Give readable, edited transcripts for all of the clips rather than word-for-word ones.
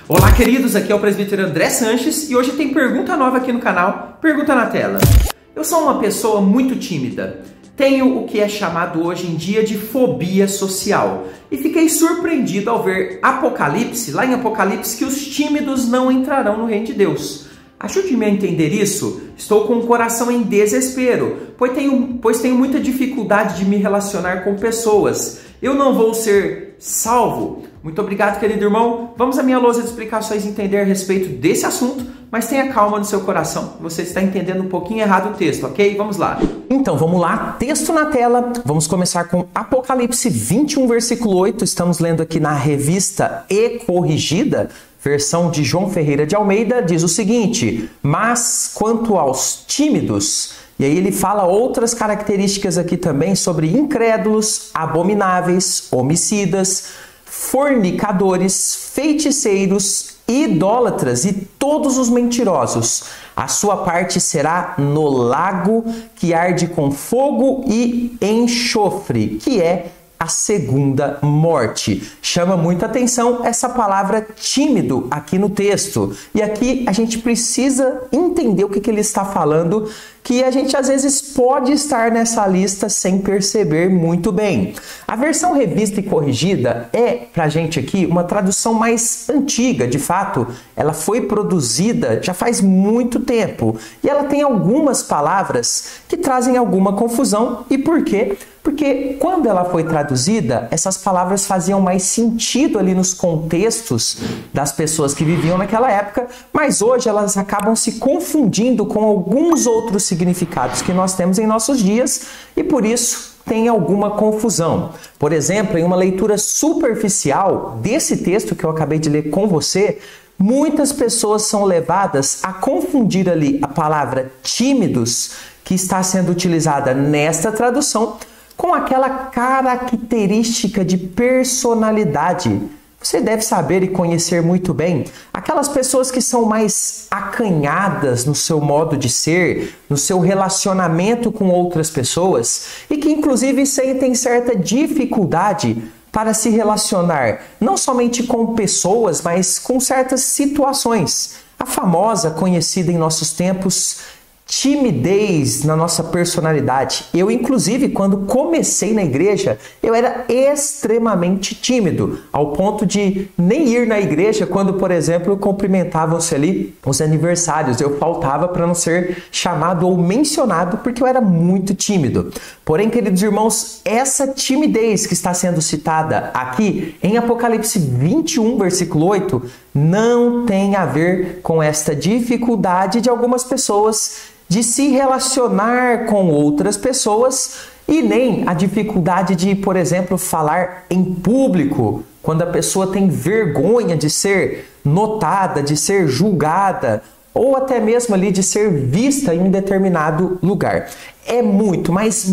Olá, queridos, aqui é o presbítero André Sanches e hoje tem pergunta nova aqui no canal, Pergunta na Tela. Eu sou uma pessoa muito tímida, tenho o que é chamado hoje em dia de fobia social e fiquei surpreendido ao ver Apocalipse, lá em Apocalipse, que os tímidos não entrarão no reino de Deus. Ajude-me a entender isso. Estou com o coração em desespero, pois tenho muita dificuldade de me relacionar com pessoas. Eu não vou ser salvo. Muito obrigado, querido irmão. Vamos à minha lousa de explicações e entender a respeito desse assunto, mas tenha calma no seu coração. Você está entendendo um pouquinho errado o texto, ok? Vamos lá. Então, vamos lá. Texto na tela. Vamos começar com Apocalipse 21, versículo 8. Estamos lendo aqui na revista E Corrigida, versão de João Ferreira de Almeida, diz o seguinte: mas quanto aos tímidos, e aí ele fala outras características aqui também sobre incrédulos, abomináveis, homicidas, fornicadores, feiticeiros, idólatras e todos os mentirosos. A sua parte será no lago que arde com fogo e enxofre, que é a segunda morte. Chama muita atenção essa palavra tímido aqui no texto. E aqui a gente precisa entender o que ele está falando, que a gente às vezes pode estar nessa lista sem perceber muito bem. A versão revista e corrigida é, pra gente aqui, uma tradução mais antiga. De fato, ela foi produzida já faz muito tempo. E ela tem algumas palavras que trazem alguma confusão. E por quê? Porque quando ela foi traduzida, essas palavras faziam mais sentido ali nos contextos das pessoas que viviam naquela época, mas hoje elas acabam se confundindo com alguns outros significados que nós temos em nossos dias e por isso tem alguma confusão. Por exemplo, em uma leitura superficial desse texto que eu acabei de ler com você, muitas pessoas são levadas a confundir ali a palavra tímidos, que está sendo utilizada nesta tradução, com aquela característica de personalidade. Você deve saber e conhecer muito bem aquelas pessoas que são mais acanhadas no seu modo de ser, no seu relacionamento com outras pessoas e que inclusive sentem certa dificuldade para se relacionar não somente com pessoas, mas com certas situações. A famosa, conhecida em nossos tempos, timidez na nossa personalidade. Eu, inclusive, quando comecei na igreja, eu era extremamente tímido, ao ponto de nem ir na igreja quando, por exemplo, cumprimentavam-se ali os aniversários. Eu faltava para não ser chamado ou mencionado porque eu era muito tímido. Porém, queridos irmãos, essa timidez que está sendo citada aqui em Apocalipse 21, versículo 8, não tem a ver com esta dificuldade de algumas pessoas de se relacionar com outras pessoas e nem a dificuldade de, por exemplo, falar em público, quando a pessoa tem vergonha de ser notada, de ser julgada ou até mesmo ali de ser vista em um determinado lugar. É muito mais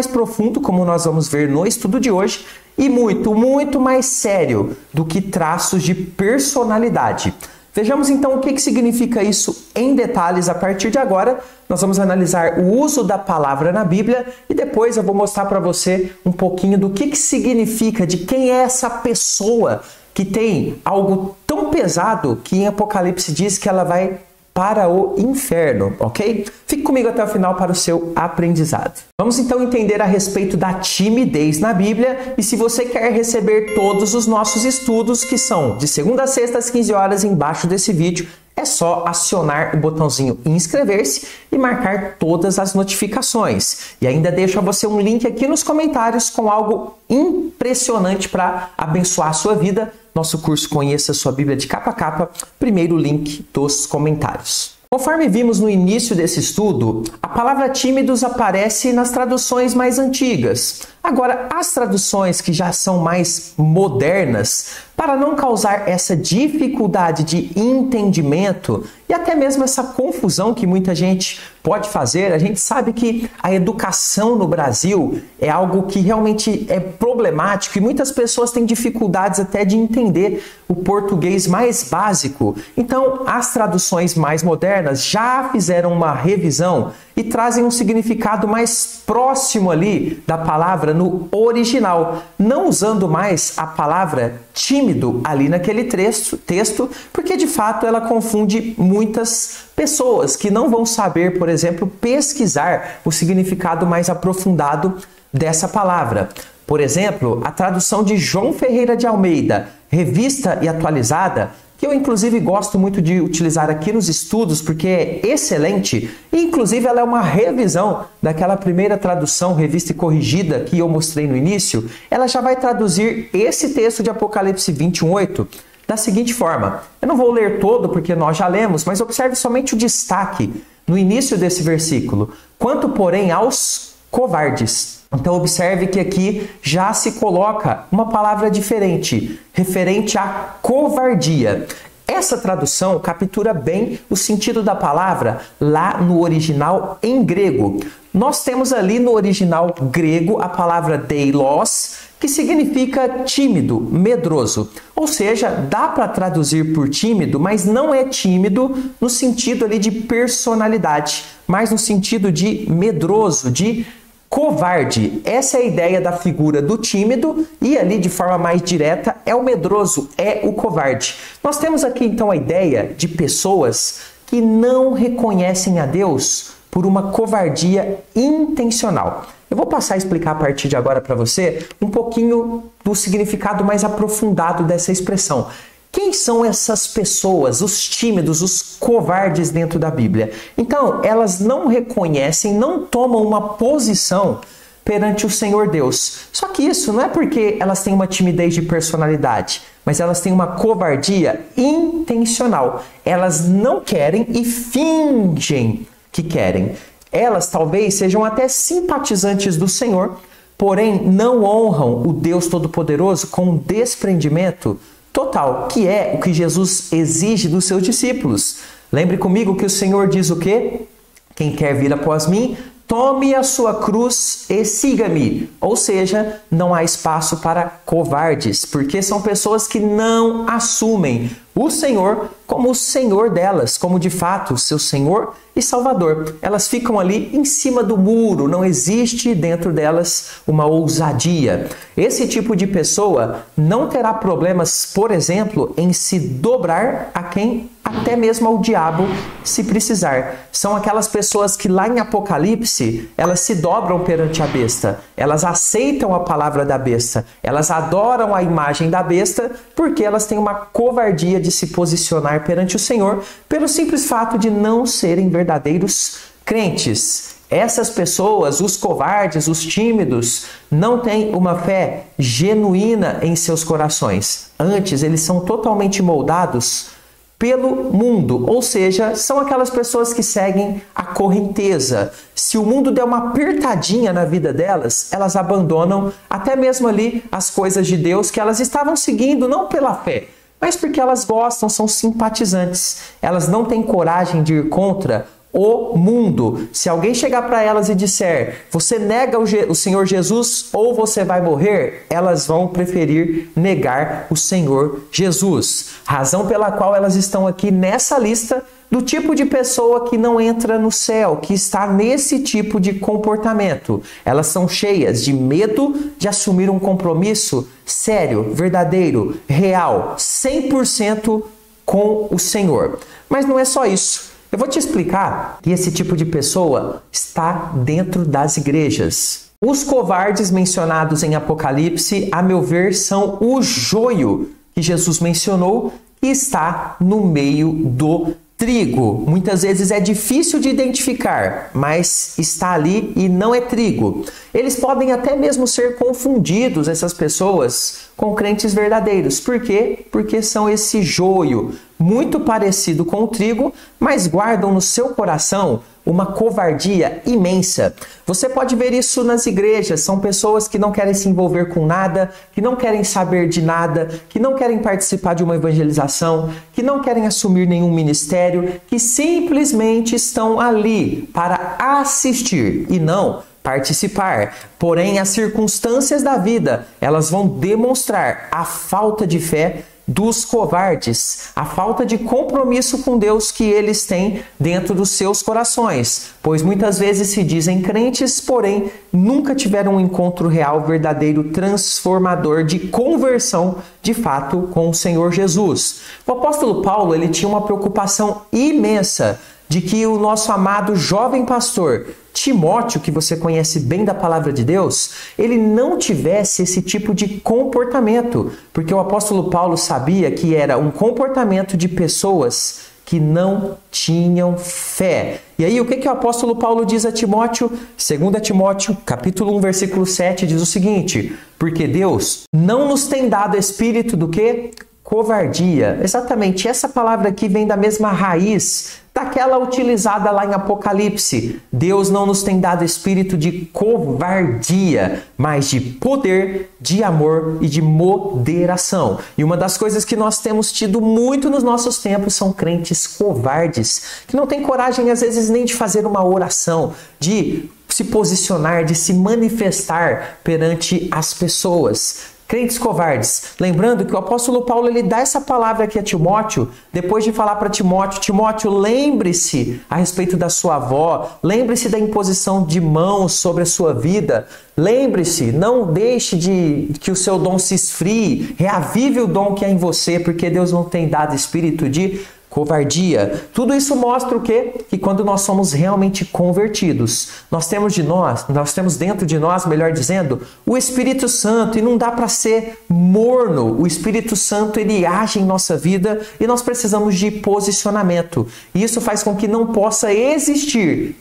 profundo, como nós vamos ver no estudo de hoje, e muito mais sério do que traços de personalidade. Vejamos então o que significa isso em detalhes a partir de agora. Nós vamos analisar o uso da palavra na Bíblia e depois eu vou mostrar para você um pouquinho do que significa, de quem é essa pessoa que tem algo tão pesado que em Apocalipse diz que ela vai para o inferno, ok? Fique comigo até o final para o seu aprendizado. Vamos então entender a respeito da timidez na Bíblia e se você quer receber todos os nossos estudos, que são de segunda a sexta às 15 horas, embaixo desse vídeo, é só acionar o botãozinho inscrever-se e marcar todas as notificações. E ainda deixo a você um link aqui nos comentários com algo impressionante para abençoar a sua vida. Nosso curso Conheça Sua Bíblia de Capa a Capa, primeiro link dos comentários. Conforme vimos no início desse estudo, a palavra tímidos aparece nas traduções mais antigas. Agora, as traduções que já são mais modernas, para não causar essa dificuldade de entendimento e até mesmo essa confusão que muita gente pode fazer, a gente sabe que a educação no Brasil é algo que realmente é problemático e muitas pessoas têm dificuldades até de entender o português mais básico. Então, as traduções mais modernas já fizeram uma revisão e trazem um significado mais próximo ali da palavra no original, não usando mais a palavra tímido ali naquele texto, porque de fato ela confunde muitas pessoas que não vão saber, por exemplo, pesquisar o significado mais aprofundado dessa palavra. Por exemplo, a tradução de João Ferreira de Almeida, Revista e Atualizada, que eu inclusive gosto muito de utilizar aqui nos estudos porque é excelente, e inclusive ela é uma revisão daquela primeira tradução, Revista e Corrigida, que eu mostrei no início. Ela já vai traduzir esse texto de Apocalipse 21:8 da seguinte forma. Eu não vou ler todo porque nós já lemos, mas observe somente o destaque no início desse versículo. Quanto, porém, aos covardes. Então observe que aqui já se coloca uma palavra diferente, referente à covardia. Essa tradução captura bem o sentido da palavra lá no original em grego. Nós temos ali no original grego a palavra deilos, que significa tímido, medroso. Ou seja, dá para traduzir por tímido, mas não é tímido no sentido ali de personalidade, mas no sentido de medroso, de covarde. Essa é a ideia da figura do tímido e ali de forma mais direta é o medroso, é o covarde. Nós temos aqui então a ideia de pessoas que não reconhecem a Deus por uma covardia intencional. Eu vou passar a explicar a partir de agora para você um pouquinho do significado mais aprofundado dessa expressão. Quem são essas pessoas, os tímidos, os covardes dentro da Bíblia? Então, elas não reconhecem, não tomam uma posição perante o Senhor Deus. Só que isso não é porque elas têm uma timidez de personalidade, mas elas têm uma covardia intencional. Elas não querem e fingem que querem. Elas talvez sejam até simpatizantes do Senhor, porém não honram o Deus Todo-Poderoso com um desprendimento total, que é o que Jesus exige dos seus discípulos. Lembre comigo que o Senhor diz o quê? Quem quer vir após mim, tome a sua cruz e siga-me. Ou seja, não há espaço para covardes, porque são pessoas que não assumem o Senhor como o Senhor delas, como de fato seu Senhor e Salvador. Elas ficam ali em cima do muro, não existe dentro delas uma ousadia. Esse tipo de pessoa não terá problemas, por exemplo, em se dobrar a quem? Até mesmo ao diabo, se precisar. São aquelas pessoas que lá em Apocalipse, elas se dobram perante a besta. Elas aceitam a palavra da besta. Elas adoram a imagem da besta porque elas têm uma covardia de se posicionar perante o Senhor pelo simples fato de não serem verdadeiros crentes. Essas pessoas, os covardes, os tímidos, não têm uma fé genuína em seus corações. Antes, eles são totalmente moldados pelo mundo, ou seja, são aquelas pessoas que seguem a correnteza. Se o mundo der uma apertadinha na vida delas, elas abandonam até mesmo ali as coisas de Deus que elas estavam seguindo, não pela fé, mas porque elas gostam, são simpatizantes. Elas não têm coragem de ir contra o mundo. Se alguém chegar para elas e disser, você nega o Senhor Jesus ou você vai morrer, elas vão preferir negar o Senhor Jesus. Razão pela qual elas estão aqui nessa lista do tipo de pessoa que não entra no céu, que está nesse tipo de comportamento. Elas são cheias de medo de assumir um compromisso sério, verdadeiro, real, 100% com o Senhor. Mas não é só isso. Eu vou te explicar que esse tipo de pessoa está dentro das igrejas. Os covardes mencionados em Apocalipse, a meu ver, são o joio que Jesus mencionou que está no meio do trigo. Muitas vezes é difícil de identificar, mas está ali e não é trigo. Eles podem até mesmo ser confundidos, essas pessoas, com crentes verdadeiros. Por quê? Porque são esse joio, muito parecido com o trigo, mas guardam no seu coração uma covardia imensa. Você pode ver isso nas igrejas. São pessoas que não querem se envolver com nada, que não querem saber de nada, que não querem participar de uma evangelização, que não querem assumir nenhum ministério, que simplesmente estão ali para assistir e não participar. Porém, as circunstâncias da vida, elas vão demonstrar a falta de fé dos covardes, a falta de compromisso com Deus que eles têm dentro dos seus corações, pois muitas vezes se dizem crentes, porém nunca tiveram um encontro real, verdadeiro, transformador de conversão de fato com o Senhor Jesus. O apóstolo Paulo, ele tinha uma preocupação imensa de que o nosso amado jovem pastor Timóteo, que você conhece bem da palavra de Deus, ele não tivesse esse tipo de comportamento, porque o apóstolo Paulo sabia que era um comportamento de pessoas que não tinham fé. E aí, o que o apóstolo Paulo diz a Timóteo? 2 Timóteo, capítulo 1, versículo 7, diz o seguinte: porque Deus não nos tem dado espírito do quê? Covardia. Exatamente, essa palavra aqui vem da mesma raiz daquela utilizada lá em Apocalipse. Deus não nos tem dado espírito de covardia, mas de poder, de amor e de moderação. E uma das coisas que nós temos tido muito nos nossos tempos são crentes covardes, que não têm coragem às vezes nem de fazer uma oração, de se posicionar, de se manifestar perante as pessoas. Crentes covardes. Lembrando que o apóstolo Paulo, ele dá essa palavra aqui a Timóteo, depois de falar para Timóteo: Timóteo, lembre-se a respeito da sua avó, lembre-se da imposição de mãos sobre a sua vida, lembre-se, não deixe que o seu dom se esfrie, reavive o dom que há em você, porque Deus não tem dado espírito de covardia. Tudo isso mostra o quê? Que quando nós somos realmente convertidos, nós temos dentro de nós, melhor dizendo, o Espírito Santo, e não dá para ser morno. O Espírito Santo, ele age em nossa vida e nós precisamos de posicionamento. E isso faz com que não possa existir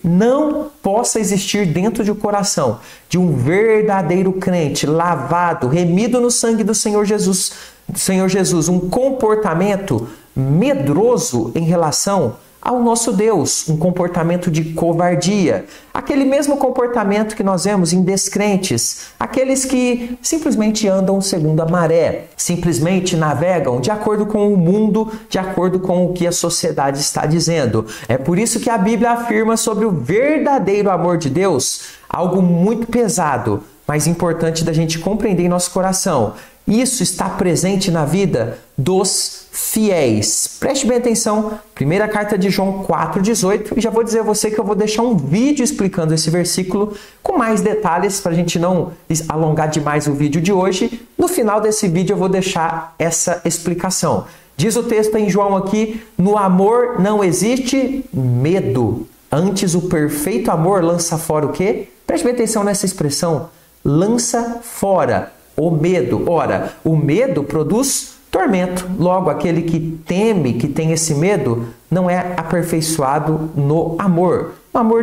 dentro de um coração de um verdadeiro crente, lavado, remido no sangue do Senhor Jesus, um comportamento medroso em relação ao nosso Deus, um comportamento de covardia, aquele mesmo comportamento que nós vemos em descrentes, aqueles que simplesmente andam segundo a maré, simplesmente navegam de acordo com o mundo, de acordo com o que a sociedade está dizendo. É por isso que a Bíblia afirma sobre o verdadeiro amor de Deus, algo muito pesado, mas importante da gente compreender em nosso coração. Isso está presente na vida dos fiéis. Preste bem atenção, primeira carta de João 4,18, e já vou dizer a você que eu vou deixar um vídeo explicando esse versículo com mais detalhes, para a gente não alongar demais o vídeo de hoje. No final desse vídeo eu vou deixar essa explicação. Diz o texto em João aqui: no amor não existe medo, antes o perfeito amor lança fora o quê? Preste bem atenção nessa expressão, lança fora o medo. Ora, o medo produz tormento. Logo, aquele que teme, que tem esse medo, não é aperfeiçoado no amor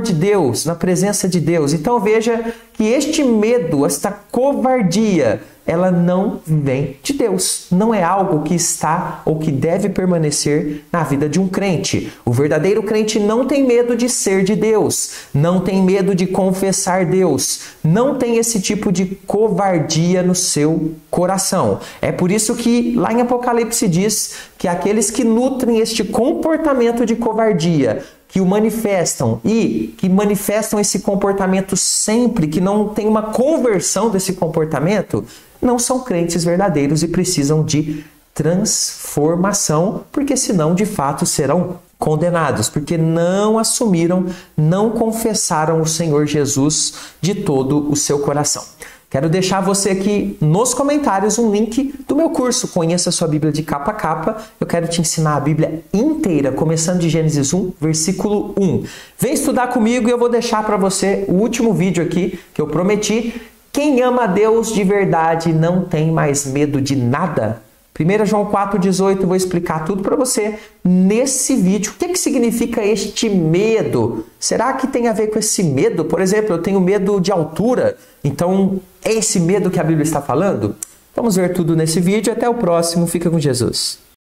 de Deus, na presença de Deus. Então veja que este medo, esta covardia, ela não vem de Deus. Não é algo que está ou que deve permanecer na vida de um crente. O verdadeiro crente não tem medo de ser de Deus, não tem medo de confessar Deus, não tem esse tipo de covardia no seu coração. É por isso que lá em Apocalipse diz que aqueles que nutrem este comportamento de covardia, que o manifestam e que manifestam esse comportamento sempre, que não tem uma conversão desse comportamento, não são crentes verdadeiros e precisam de transformação, porque senão de fato serão condenados, porque não assumiram, não confessaram o Senhor Jesus de todo o seu coração. Quero deixar você aqui nos comentários um link do meu curso Conheça a Sua Bíblia de Capa a Capa. Eu quero te ensinar a Bíblia inteira, começando de Gênesis 1, versículo 1. Vem estudar comigo e eu vou deixar para você o último vídeo aqui que eu prometi. Quem ama a Deus de verdade não tem mais medo de nada. 1 João 4,18, vou explicar tudo para você nesse vídeo. O que significa este medo? Será que tem a ver com esse medo? Por exemplo, eu tenho medo de altura, então é esse medo que a Bíblia está falando? Vamos ver tudo nesse vídeo. Até o próximo. Fica com Jesus.